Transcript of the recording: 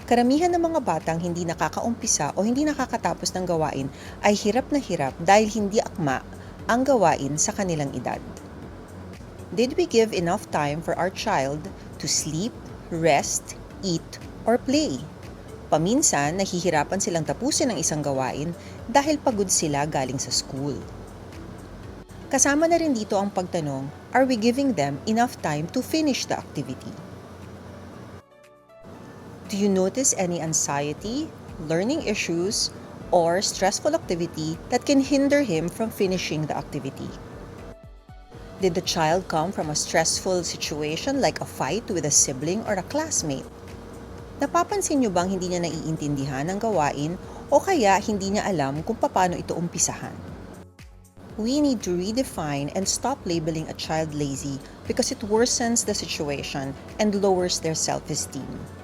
Karamihan ng mga batang hindi nakakaumpisa o hindi nakakatapos ng gawain ay hirap na hirap dahil hindi akma ang gawain sa kanilang edad. Did we give enough time for our child to sleep, rest, eat, or play? Paminsan, nahihirapan silang tapusin ang isang gawain dahil pagod sila galing sa school. Kasama na rin dito ang pagtanong, are we giving them enough time to finish the activity? Do you notice any anxiety, learning issues, or stressful activity that can hinder him from finishing the activity? Did the child come from a stressful situation like a fight with a sibling or a classmate? Napapansin niyo bang hindi niya naiintindihan ang gawain o kaya hindi niya alam kung paano ito umpisahan? We need to redefine and stop labeling a child lazy because it worsens the situation and lowers their self-esteem.